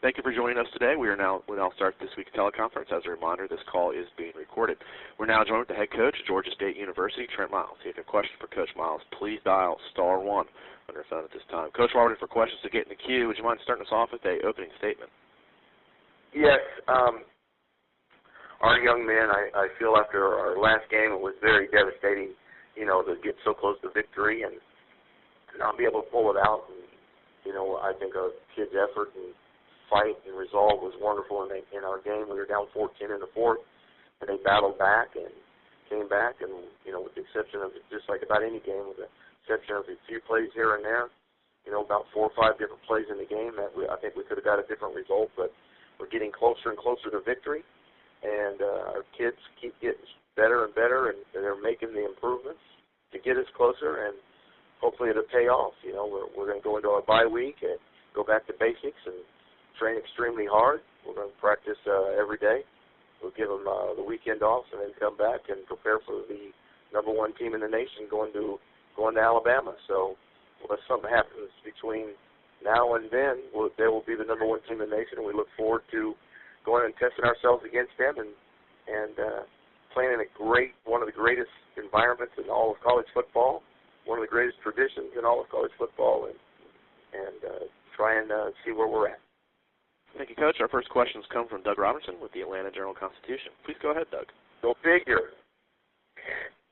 Thank you for joining us today. We'll now start this week's teleconference. As a reminder, this call is being recorded. We're now joined with the head coach, Georgia State University, Trent Miles. If you have a question for Coach Miles, please dial *1 on your phone at this time. Coach, we're ready for questions to get in the queue. Would you mind starting us off with an opening statement? Yes. Our young men, I feel after our last game, it was very devastating, to get so close to victory and not be able to pull it out. And, I think our kids' effort and fight and resolve was wonderful in our game. We were down 14 in the fourth, and they battled back and came back. And, with the exception of, just like about any game, with the exception of a few plays here and there, about 4 or 5 different plays in the game, I think we could have got a different result. But we're getting closer and closer to victory, and our kids keep getting better and better, and they're making the improvements to get us closer, and hopefully it'll pay off. We're going to go into our bye week and go back to basics and train extremely hard. We're going to practice every day. We'll give them the weekend off and then come back and prepare for the number 1 team in the nation going to Alabama. So unless something happens between now and then, they will be the number 1 team in the nation, and we look forward to going and testing ourselves against them and playing in one of the greatest environments in all of college football, one of the greatest traditions in all of college football, and try and see where we're at. Thank you, Coach. Our first questions come from Doug Robertson with the Atlanta Journal-Constitution. Please go ahead, Doug. Go figure.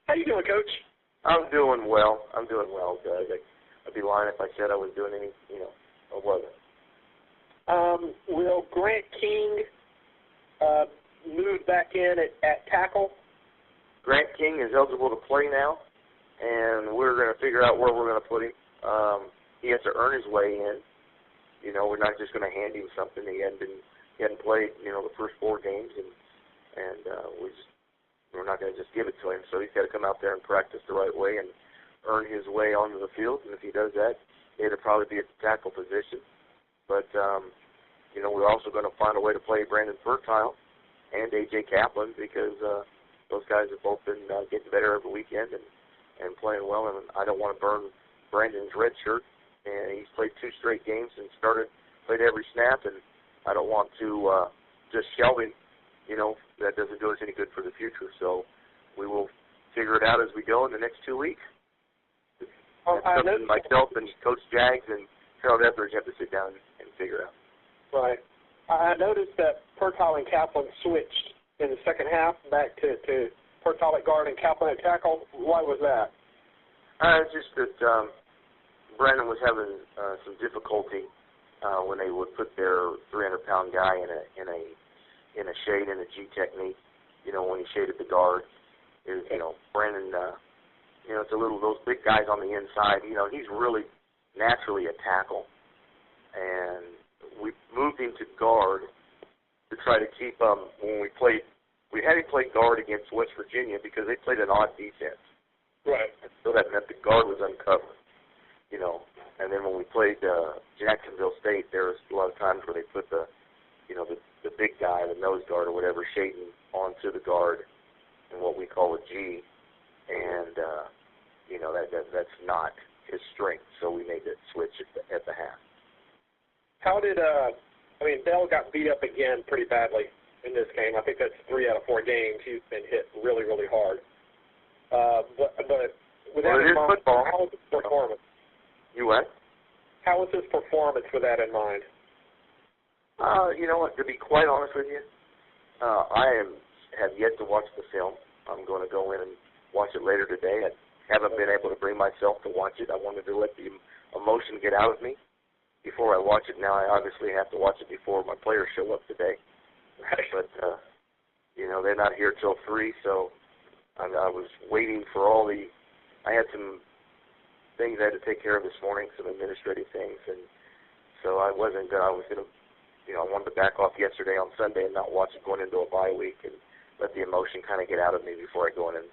How you doing, Coach? I'm doing well, Doug. I'd be lying if I said I was doing any, I wasn't. Will Grant King move back in at tackle? Grant King is eligible to play now, and we're going to figure out where we're going to put him. He has to earn his way in. We're not just going to hand him something. He hadn't played, the first 4 games, and we're not going to just give it to him. So he's got to come out there and practice the right way and earn his way onto the field. And if he does that, it'll probably be at the tackle position. But we're also going to find a way to play Brandon Fertile and A.J. Kaplan because those guys have both been getting better every weekend and playing well. And I don't want to burn Brandon's red shirt. And he's played 2 straight games and played every snap, and I don't want to just shelve him. That doesn't do us any good for the future. So we will figure it out as we go in the next 2 weeks. Myself and Coach Jags and Harold Etheridge have to sit down and figure out. Right. I noticed that Fertile and Kaplan switched in the second half back to Fertile at guard and Kaplan at tackle. Why was that? It's just that Brandon was having some difficulty when they would put their 300-pound guy in a shade in a G technique. When he shaded the guard, Brandon. It's a little those big guys on the inside. He's really naturally a tackle, and we moved him to guard to try to keep when we played. We had him play guard against West Virginia because they played an odd defense. Right. So that meant the guard was uncovered. And then when we played Jacksonville State, there was a lot of times where they put the big guy, the nose guard or whatever, shading onto the guard in what we call a G, and that's not his strength. So we made that switch at the half. How did Bell got beat up again pretty badly in this game. I think that's 3 out of 4 games he's been hit really, really hard. But with that in mind, how was his performance? You what? How was his performance with that in mind? You know what? To be quite honest with you, I have yet to watch the film. I'm going to go in and watch it later today. I haven't been able to bring myself to watch it. I wanted to let the emotion get out of me before I watch it. Now I obviously have to watch it before my players show up today. Right. But they're not here till 3, so I was waiting for all the. I had some things I had to take care of this morning, some administrative things, and so I wasn't going. I was going to, I wanted to back off yesterday on Sunday and not watch it going into a bye week and let the emotion kind of get out of me before I go in and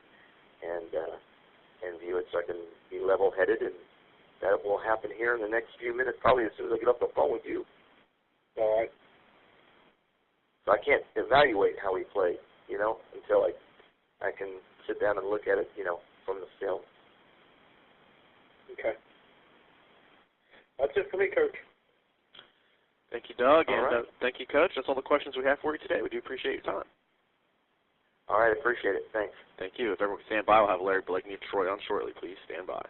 view it, so I can be level-headed, and that will happen here in the next few minutes, probably as soon as I get off the phone with you. All right. So I can't evaluate how he played, until I can sit down and look at it, from the film. Okay. That's it for me, Coach. Thank you, Doug, All and right. thank you, Coach. That's all the questions we have for you today. We do appreciate your time. All right, appreciate it. Thanks. Thank you. If everyone can stand by, we'll have Larry Blakeney of Troy on shortly. Please stand by.